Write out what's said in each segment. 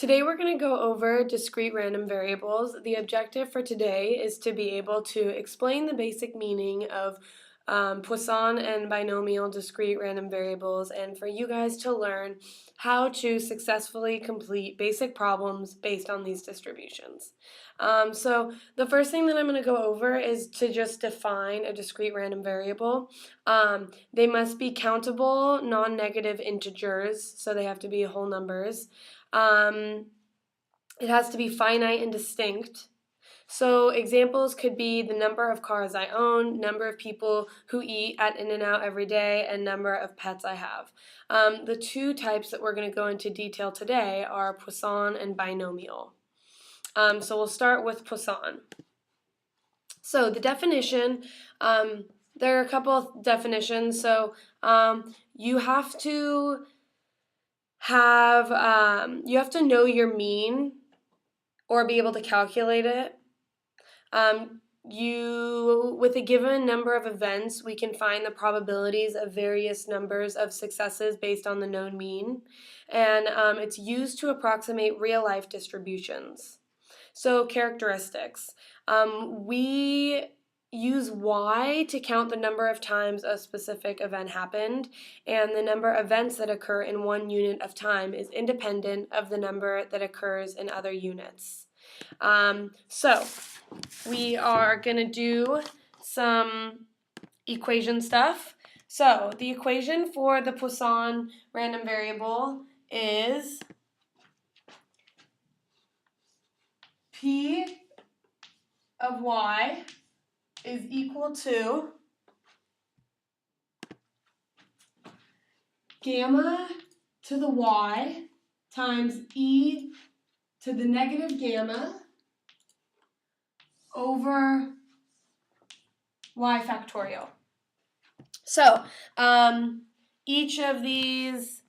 Today we're going to go over discrete random variables. The objective for today is to be able to explain the basic meaning of Poisson and binomial discrete random variables, and for you guys to learn how to successfully complete basic problems based on these distributions. So the first thing that I'm going to go over is to just define a discrete random variable. They must be countable, non-negative integers, so they have to be whole numbers. It has to be finite and distinct. So examples could be the number of cars I own, number of people who eat at In-N-Out every day, and number of pets I have. The two types that we're going to go into detail today are Poisson and binomial. So we'll start with Poisson. So the definition, there are a couple of definitions. So you have to know your mean or be able to calculate it. With a given number of events, we can find the probabilities of various numbers of successes based on the known mean, and it's used to approximate real-life distributions. So characteristics. We use y to count the number of times a specific event happened, and the number of events that occur in one unit of time is independent of the number that occurs in other units. So we are going to do some equation stuff. So the equation for the Poisson random variable is P of y is equal to gamma to the y times e to the negative gamma over y factorial. So each of these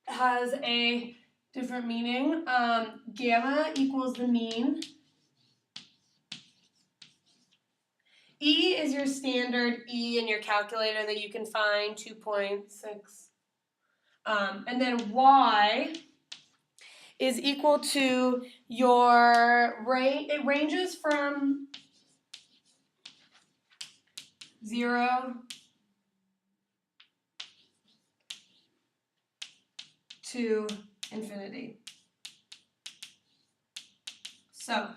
has a different meaning. Gamma equals the mean. E is your standard E in your calculator that you can find, 2.6. And then y is equal to your it ranges from 0 to infinity. So,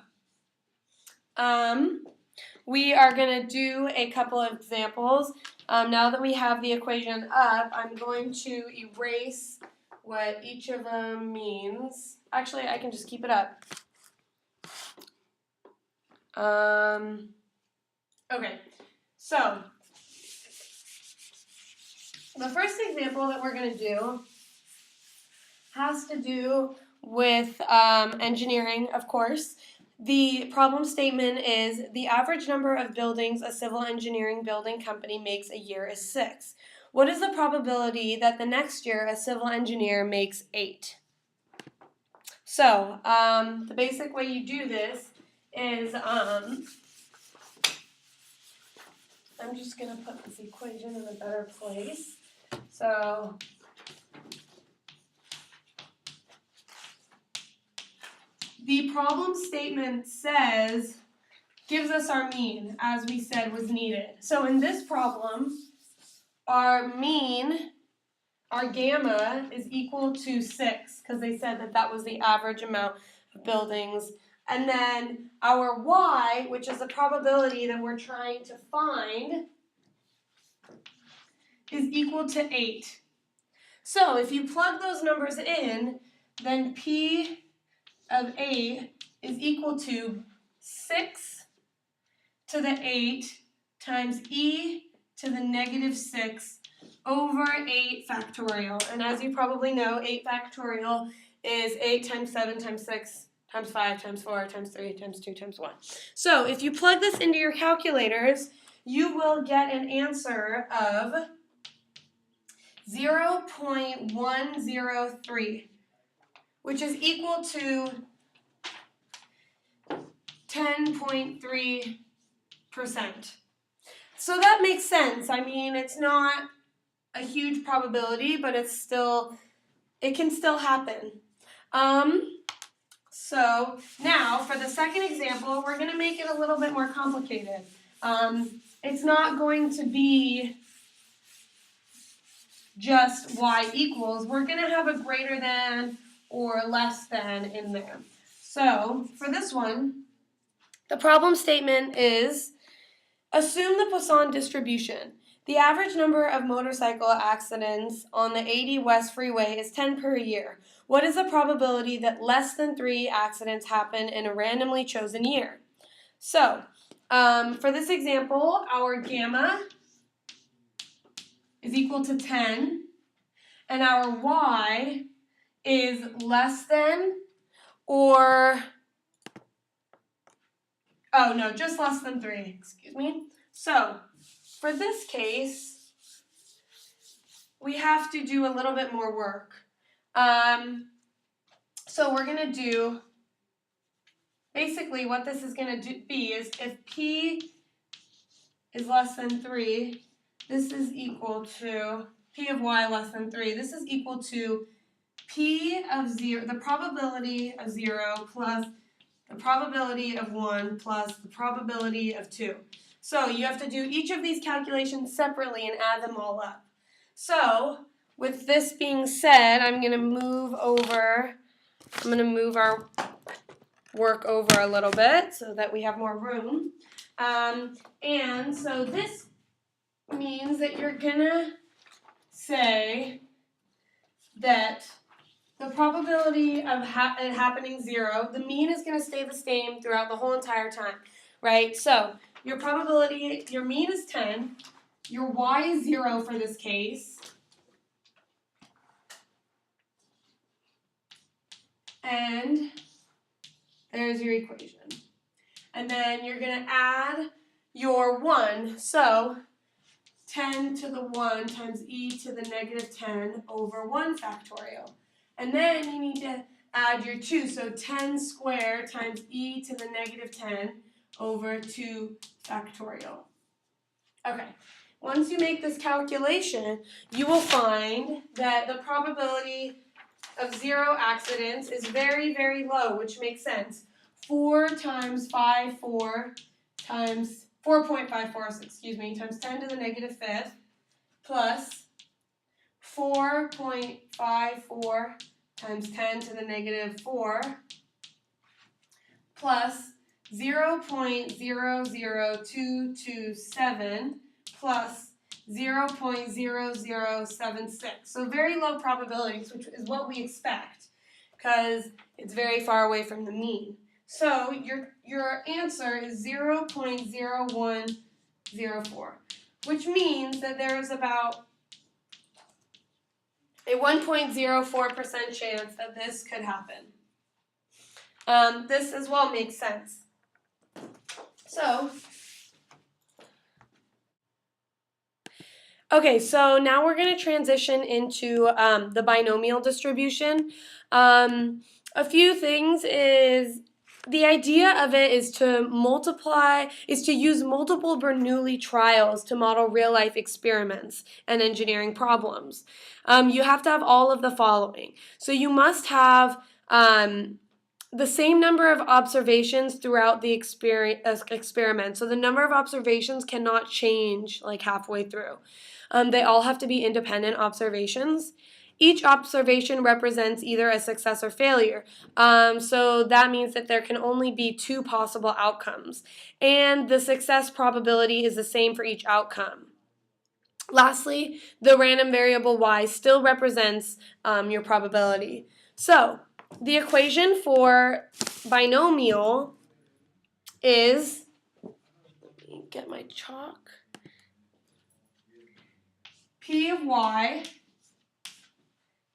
we are going to do a couple of examples. Now that we have the equation up, I'm going to erase what each of them means. Actually, I can just keep it up. Okay, so the first example that we're going to do has to do with engineering, of course. The problem statement is the average number of buildings a civil engineering building company makes a year is 6. What is the probability that the next year a civil engineer makes 8? So the basic way you do this is I'm just going to put this equation in a better place. So the problem statement gives us our mean, as we said was needed. So in this problem, our mean, our gamma, is equal to 6, because they said that that was the average amount of buildings. And then our y, which is the probability that we're trying to find, is equal to 8. So if you plug those numbers in, then P of 8 is equal to 6 to the 8 times e to the negative 6 over 8 factorial. And as you probably know, 8 factorial is 8 times 7 times 6 times 5 times 4 times 3 times 2 times 1. So if you plug this into your calculators, you will get an answer of 0.103, which is equal to 10.3%. So that makes sense. I mean, it's not a huge probability, but it's still It can still happen. So now for the second example, we're going to make it a little bit more complicated. It's not going to be just y equals. We're going to have a greater than or less than in there. So for this one, the problem statement is, assume the Poisson distribution. The average number of motorcycle accidents on the 80 West Freeway is 10 per year. What is the probability that less than 3 accidents happen in a randomly chosen year? So, for this example, our gamma is equal to 10, and our y is less than or, oh no, just less than 3, excuse me. So, for this case, we have to do a little bit more work. So we're going to do, basically what this is going to be is if p is less than 3, this is equal to, p of y less than 3, this is equal to p of 0, the probability of 0 plus the probability of 1 plus the probability of 2. So you have to do each of these calculations separately and add them all up. So with this being said, I'm going to move our work over a little bit so that we have more room. And so this means that you're going to say that the probability of it happening 0, the mean is going to stay the same throughout the whole entire time, right? So your probability, your mean is 10, your y is 0 for this case, and there's your equation. And then you're going to add your 1, so 10 to the 1 times e to the negative 10 over 1 factorial. And then you need to add your 2, so 10 squared times e to the negative 10 over 2 factorial. Okay, once you make this calculation, you will find that the probability of 0 accidents is very, very low, which makes sense. 4 times 4.54, times 10 to the negative 5th, plus 4.54 times 10 to the negative 4, plus 0.00227 plus 0.0076. So very low probabilities, which is what we expect because it's very far away from the mean. So your answer is 0.0104, which means that there is about a 1.04% chance that this could happen. This as well makes sense. So, okay, so now we're going to transition into the binomial distribution. A few things is, the idea of it is to use multiple Bernoulli trials to model real-life experiments and engineering problems. You have to have all of the following. So you must have the same number of observations throughout the experiment. So the number of observations cannot change like halfway through. They all have to be independent observations. Each observation represents either a success or failure. So that means that there can only be 2 possible outcomes. And the success probability is the same for each outcome. Lastly, the random variable y still represents your probability. So the equation for binomial is, let me get my chalk, p of y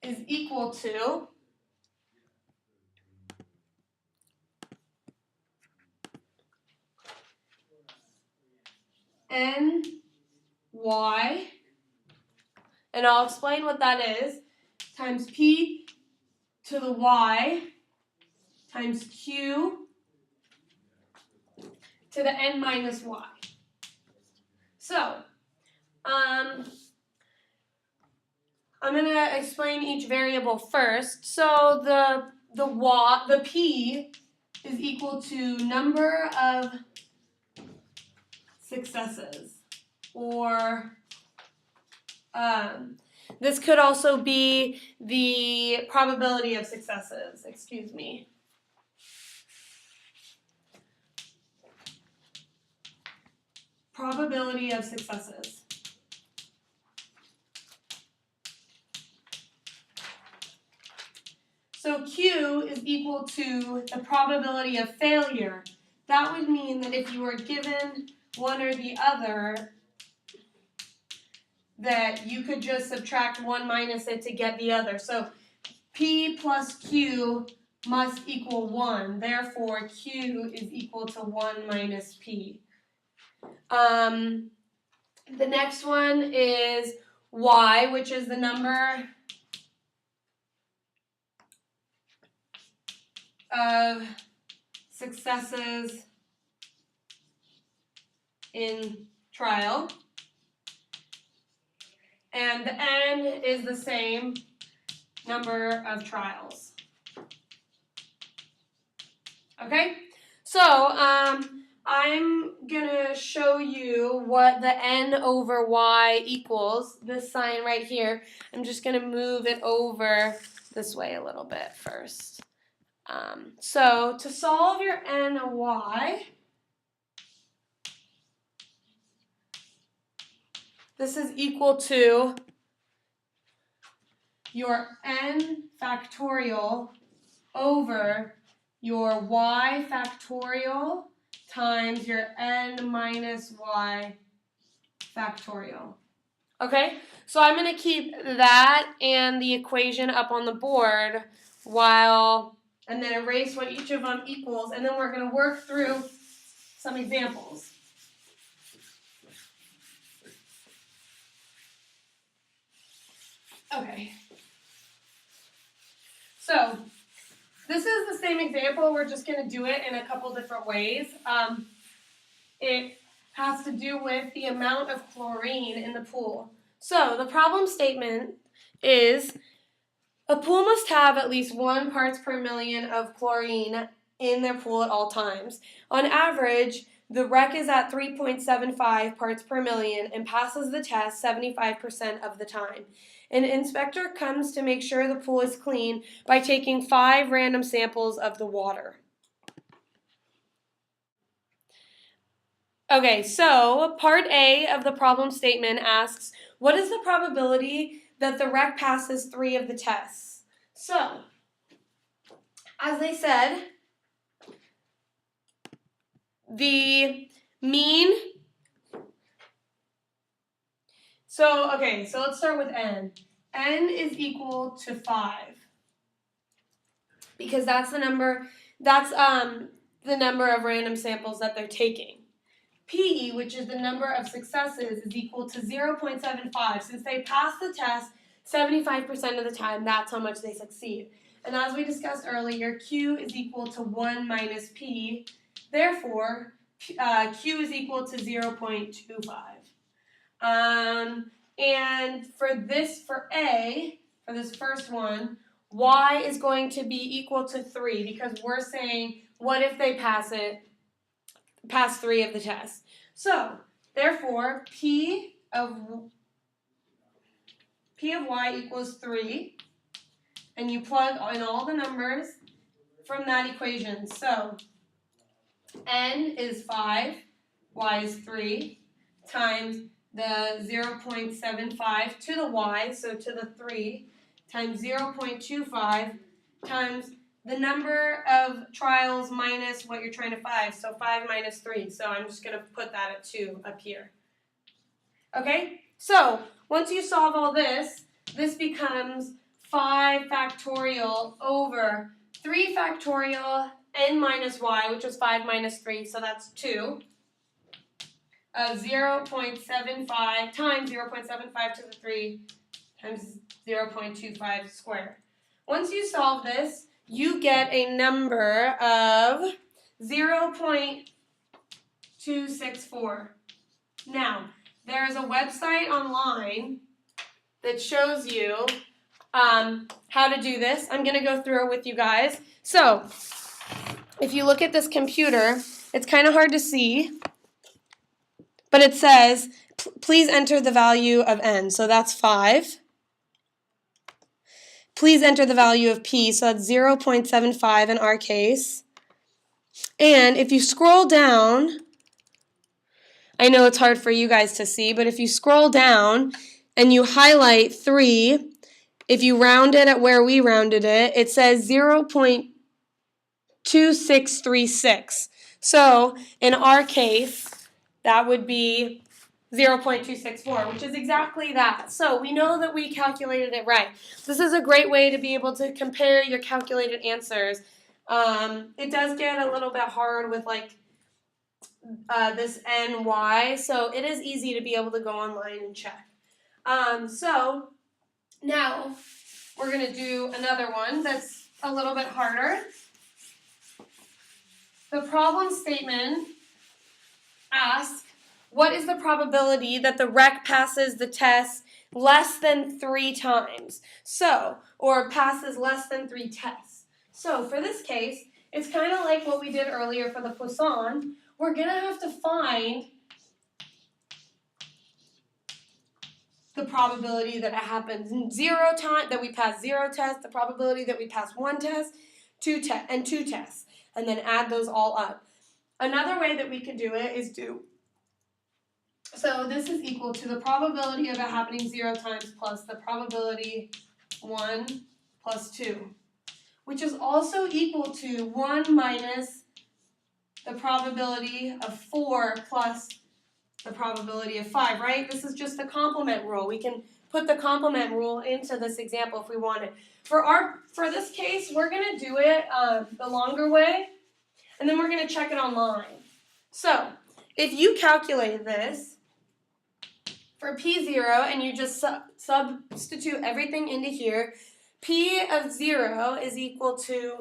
is equal to ny, and I'll explain what that is, times p to the y times q to the n minus y. So, I'm going to explain each variable first. So the P is equal to number of successes, or this could also be the probability of successes, excuse me. Probability of successes. So Q is equal to the probability of failure. That would mean that if you were given one or the other, that you could just subtract one minus it to get the other. So P plus Q must equal 1. Therefore, Q is equal to 1 minus P. The next one is Y, which is the number of successes in trial. And the N is the same number of trials. Okay? So, I'm going to show you what the N over Y equals, this sign right here. I'm just going to move it over this way a little bit first. So, to solve your N of Y, this is equal to your N factorial over your Y factorial times your N minus Y factorial. Okay, so I'm going to keep that and the equation up on the board and then erase what each of them equals, and then we're going to work through some examples. Okay, so this is the same example. We're just going to do it in a couple different ways. It has to do with the amount of chlorine in the pool. So the problem statement is a pool must have at least 1 parts per million of chlorine in their pool at all times. On average, the REC is at 3.75 parts per million and passes the test 75% of the time. An inspector comes to make sure the pool is clean by taking 5 random samples of the water. Okay, so part A of the problem statement asks, what is the probability that the REC passes 3 of the tests? So, as they said, the mean, so let's start with N. N is equal to 5 because that's the number of random samples that they're taking. P, which is the number of successes, is equal to 0.75. Since they pass the test 75% of the time, that's how much they succeed. And as we discussed earlier, Q is equal to 1 minus P. Therefore, Q is equal to 0.25. And for this first one, Y is going to be equal to 3 because we're saying, what if they pass 3 of the tests? So, therefore, P of Y equals 3, and you plug in all the numbers from that equation. So, N is 5, Y is 3, times the 0.75 to the Y, so to the 3, times 0.25, times the number of trials minus what you're trying to 5, so 5 minus 3. So I'm just going to put that at 2 up here. Okay, so once you solve all this, this becomes 5 factorial over 3 factorial N minus Y, which is 5 minus 3, so that's 2, of 0.75 times 0.75 to the 3 times 0.25 squared. Once you solve this, you get a number of 0.264. Now, there is a website online that shows you how to do this. I'm going to go through it with you guys. So, if you look at this computer, it's kind of hard to see, but it says, please enter the value of n, so that's 5. Please enter the value of p, so that's 0.75 in our case. And if you scroll down, I know it's hard for you guys to see, but if you scroll down and you highlight 3, if you round it at where we rounded it, it says 0.2636. So in our case, that would be 0.264, which is exactly that. So we know that we calculated it right. This is a great way to be able to compare your calculated answers. It does get a little bit hard with like this NY, so it is easy to be able to go online and check. So now we're going to do another one that's a little bit harder. The problem statement asks, what is the probability that the rec passes the test less than 3 times? So, or passes less than 3 tests. So for this case, it's kind of like what we did earlier for the Poisson. We're going to have to find the probability that it happens in 0 times, that we pass 0 tests, the probability that we pass 1 test, 2 tests, and then add those all up. Another way that we could do it is so this is equal to the probability of it happening 0 times plus the probability 1 plus 2, which is also equal to 1 minus the probability of 4 plus the probability of 5, right? This is just the complement rule. We can put the complement rule into this example if we wanted. For this case, we're going to do it the longer way, and then we're going to check it online. So, if you calculate this for P0 and you just substitute everything into here, P of 0 is equal to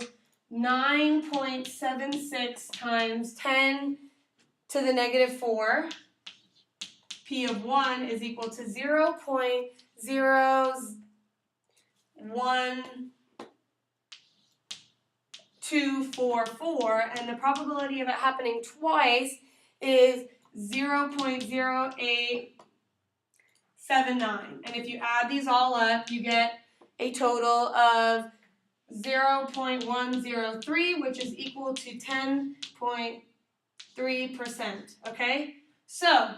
9.76 times 10 to the negative 4. P of 1 is equal to 0.01244, and the probability of it happening twice is 0.0879. And if you add these all up, you get a total of 0.103, which is equal to 10.3%, okay? So,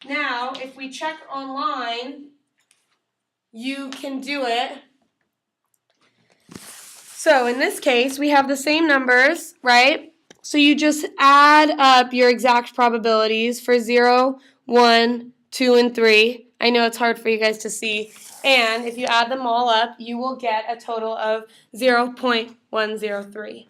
now, if we check online, you can do it. So, in this case, we have the same numbers, right? So, you just add up your exact probabilities for 0, 1, 2, and 3. I know it's hard for you guys to see. And if you add them all up, you will get a total of 0.103.